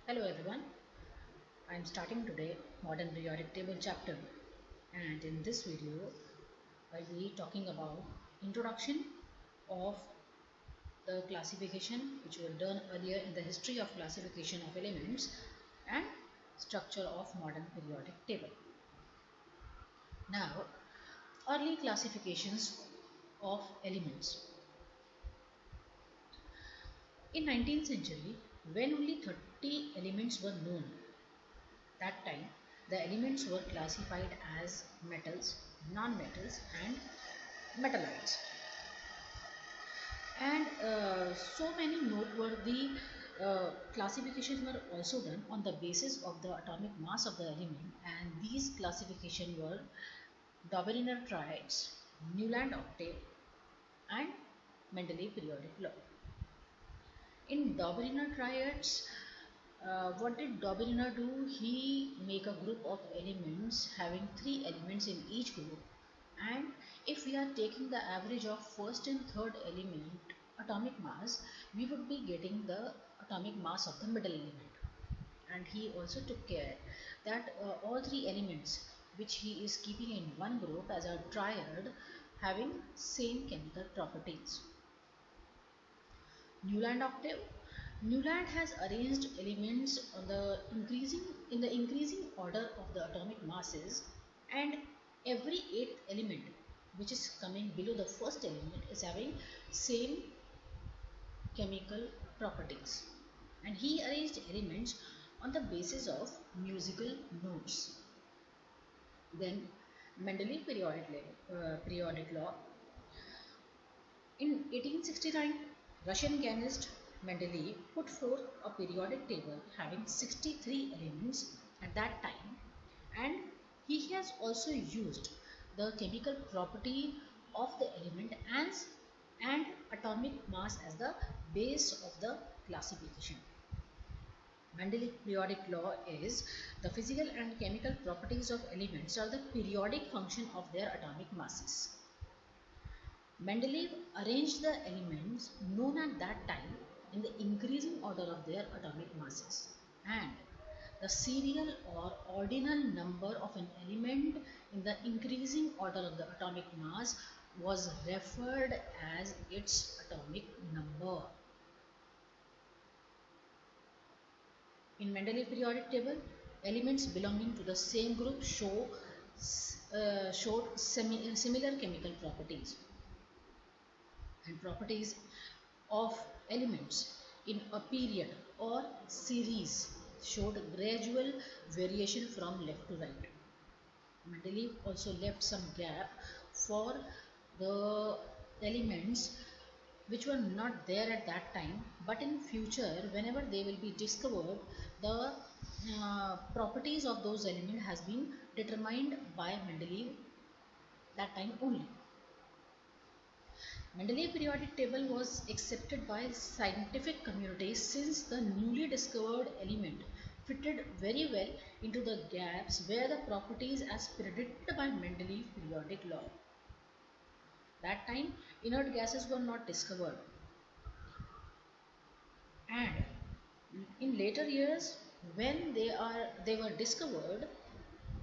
Hello everyone, I am starting today modern periodic table chapter, and in this video I will be talking about introduction of the classification which were done earlier in the history of classification of elements and structure of modern periodic table. Now, early classifications of elements. In 19th century, when only 30 elements were known, that time the elements were classified as metals, non-metals and metalloids. And so many noteworthy classifications were also done on the basis of the atomic mass of the element, and these classifications were Dobereiner triads, Newland octave and Mendeleev periodic law. In Dobereiner triads, what did Dobereiner do? He make a group of elements having 3 elements in each group, and if we are taking the average of first and third element atomic mass, we would be getting the atomic mass of the middle element. And he also took care that all 3 elements which he is keeping in one group as a triad having same chemical properties. Newland octave. Newland has arranged elements on the increasing order of the atomic masses, and every eighth element which is coming below the first element is having same chemical properties, and he arranged elements on the basis of musical notes. Then Mendeleev periodic law. In 1869, Russian chemist Mendeleev put forth a periodic table having 63 elements at that time, and he has also used the chemical property of the element and atomic mass as the base of the classification. Mendeleev periodic law is the physical and chemical properties of elements are the periodic function of their atomic masses. Mendeleev arranged the elements known at that time in the increasing order of their atomic masses, and the serial or ordinal number of an element in the increasing order of the atomic mass was referred as its atomic number. In Mendeleev periodic table, elements belonging to the same group showed similar chemical properties, and properties of elements in a period or series showed gradual variation from left to right. Mendeleev also left some gap for the elements which were not there at that time, but in future whenever they will be discovered, the properties of those elements has been determined by Mendeleev that time only. Mendeleev periodic table was accepted by scientific community since the newly discovered element fitted very well into the gaps where the properties as predicted by Mendeleev periodic law. That time inert gases were not discovered, and in later years when they were discovered,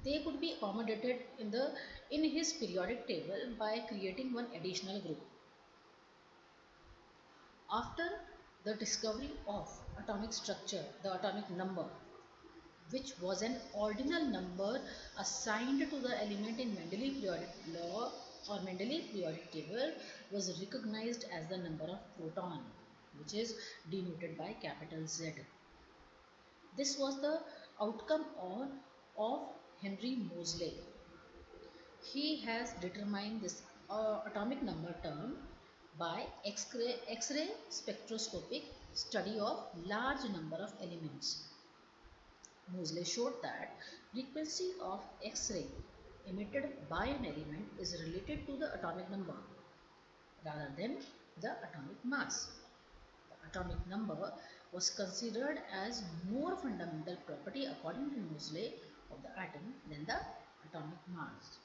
they could be accommodated in his periodic table by creating one additional group. After the discovery of atomic structure, the atomic number, which was an ordinal number assigned to the element in Mendeleev periodic law or Mendeleev periodic table, was recognized as the number of proton, which is denoted by capital Z. This was the outcome of Henry Moseley. He has determined this atomic number term by X-ray spectroscopic study of large number of elements. Moseley showed that frequency of X-ray emitted by an element is related to the atomic number rather than the atomic mass. The atomic number was considered as more fundamental property according to Moseley of the atom than the atomic mass.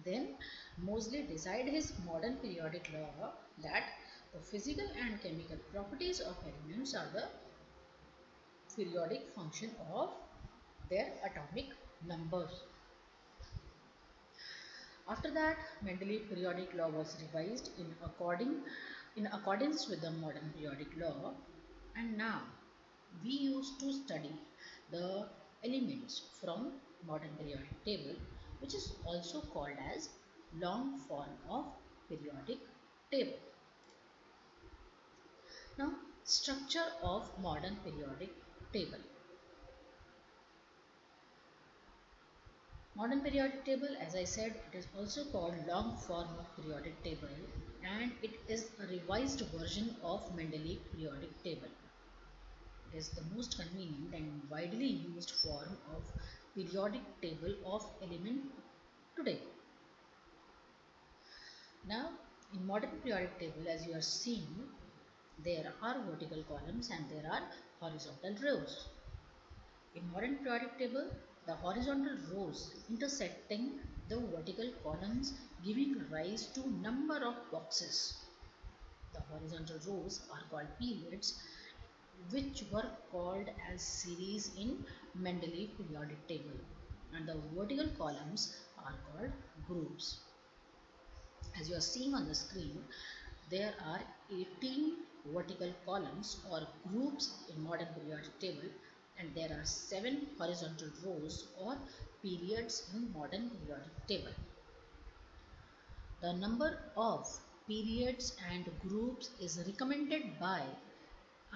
Then Moseley decided his modern periodic law that the physical and chemical properties of elements are the periodic function of their atomic numbers. After that, Mendeleev periodic law was revised in accordance with the modern periodic law, and now we used to study the elements from modern periodic table, which is also called as long form of periodic table. Now, structure of modern periodic table. Modern periodic table, as I said, it is also called long form of periodic table, and it is a revised version of Mendeleev periodic table. It is the most convenient and widely used form of periodic table of element today. Now, in modern periodic table, as you are seeing, there are vertical columns and there are horizontal rows. In modern periodic table, the horizontal rows intersecting the vertical columns giving rise to number of boxes. The horizontal rows are called periods, which were called as series in Mendeleev periodic table, and the vertical columns are called groups. As you are seeing on the screen, there are 18 vertical columns or groups in modern periodic table, and there are 7 horizontal rows or periods in modern periodic table. The number of periods and groups is recommended by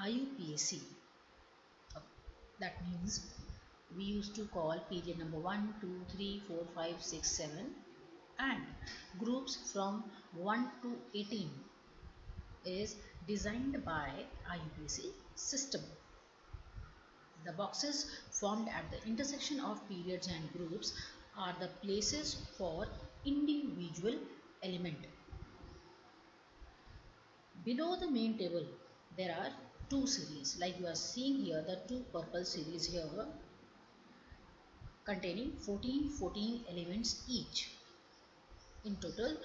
IUPAC. That means we used to call period number 1, 2, 3, 4, 5, 6, 7 and groups from 1 to 18 is designed by IUPAC system. The boxes formed at the intersection of periods and groups are the places for individual element. Below the main table, there are two series, like you are seeing here, the two purple series here containing 14 elements each. In total,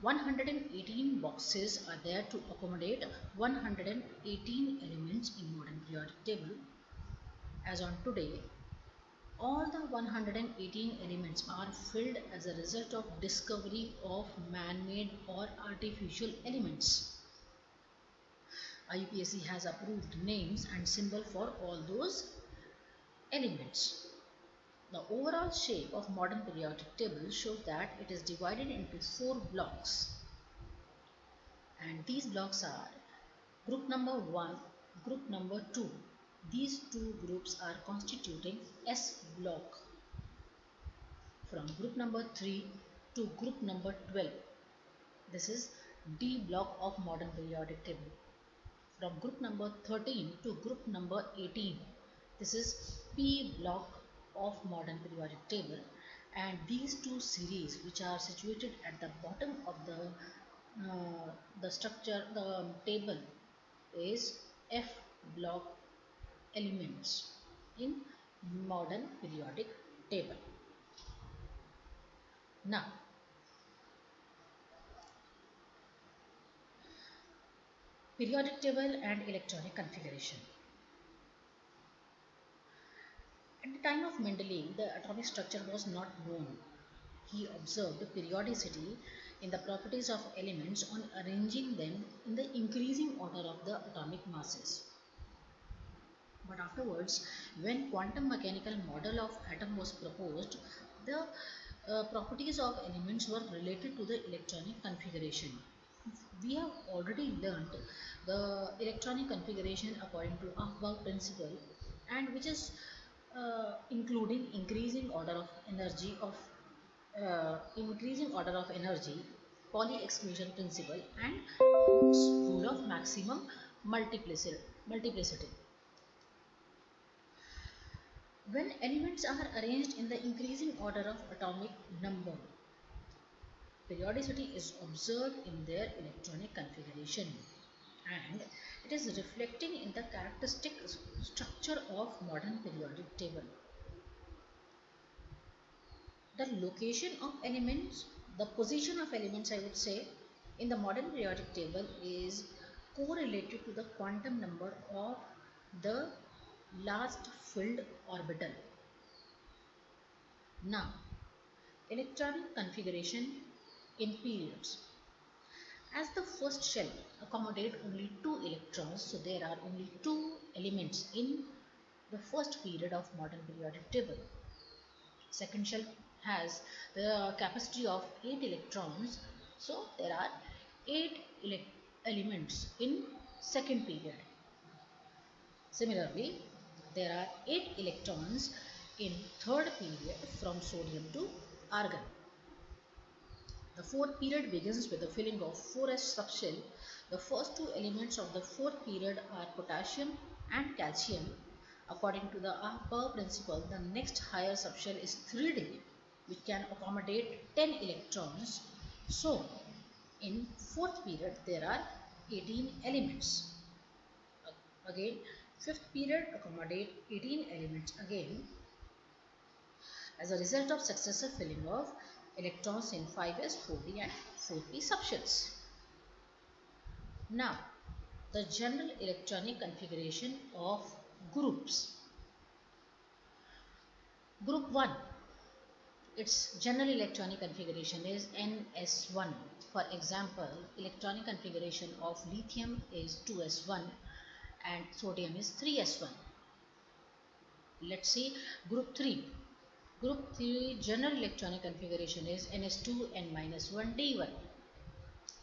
118 boxes are there to accommodate 118 elements in modern periodic table. As on today, all the 118 elements are filled as a result of discovery of man-made or artificial elements. IUPAC has approved names and symbol for all those elements. The overall shape of modern periodic table shows that it is divided into 4 blocks, and these blocks are group number 1, group number 2. These two groups are constituting S block. From group number 3 to group number 12, this is D block of modern periodic table. From group number 13 to group number 18, this is P block of modern periodic table, and these two series which are situated at the bottom of the structure, the table, is F block elements in modern periodic table. Now, periodic table and electronic configuration. At the time of Mendeleev, the atomic structure was not known. He observed periodicity in the properties of elements on arranging them in the increasing order of the atomic masses. But afterwards, when quantum mechanical model of atom was proposed, the properties of elements were related to the electronic configuration. We have already learnt the electronic configuration according to Aufbau principle, and which is including increasing order of energy, Pauli exclusion principle, and Hooke's rule of maximum multiplicity. When elements are arranged in the increasing order of atomic number, periodicity is observed in their electronic configuration, and it is reflecting in the characteristic structure of modern periodic table. The location of elements, the position of elements, I would say, in the modern periodic table is correlated to the quantum number of the last filled orbital. Now, electronic configuration in periods. As the first shell accommodate only 2 electrons, so there are only 2 elements in the first period of modern periodic table. Second shell has the capacity of 8 electrons, so there are 8 elements in second period. Similarly, there are 8 electrons in third period from sodium to argon. The fourth period begins with the filling of 4s subshell. The first 2 elements of the fourth period are potassium and calcium. According to the above principle, the next higher subshell is 3d, which can accommodate 10 electrons. So, in fourth period there are 18 elements. Again, fifth period accommodate 18 elements again. As a result of successive filling of electrons in 5s, 4d and 4p subshells. Now, the general electronic configuration of groups. Group 1, its general electronic configuration is NS1. For example, electronic configuration of lithium is 2s1 and sodium is 3s1. Let's see group 3. Group 3 general electronic configuration is Ns2 n-1 d1.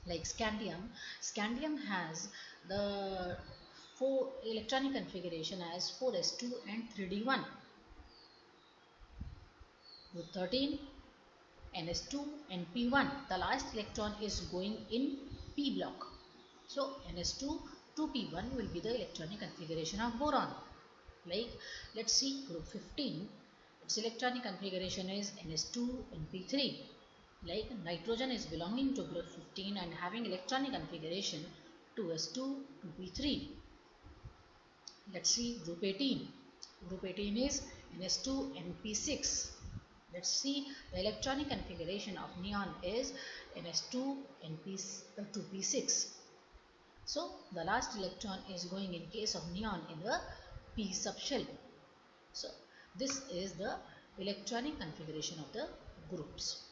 Like scandium has the electronic configuration as 4s2 and 3d1. Group 13, Ns2 and p1. The last electron is going in p block. So Ns2 to p1 will be the electronic configuration of boron. Like, let's see group 15. Its electronic configuration is Ns2 and p3. Like, nitrogen is belonging to group 15 and having electronic configuration 2s2 to p3. Let's see group 18. Group 18 is Ns2 and p6. Let's see the electronic configuration of neon is Ns2 and to p6. So the last electron is going in case of neon in the p subshell. So this is the electronic configuration of the groups.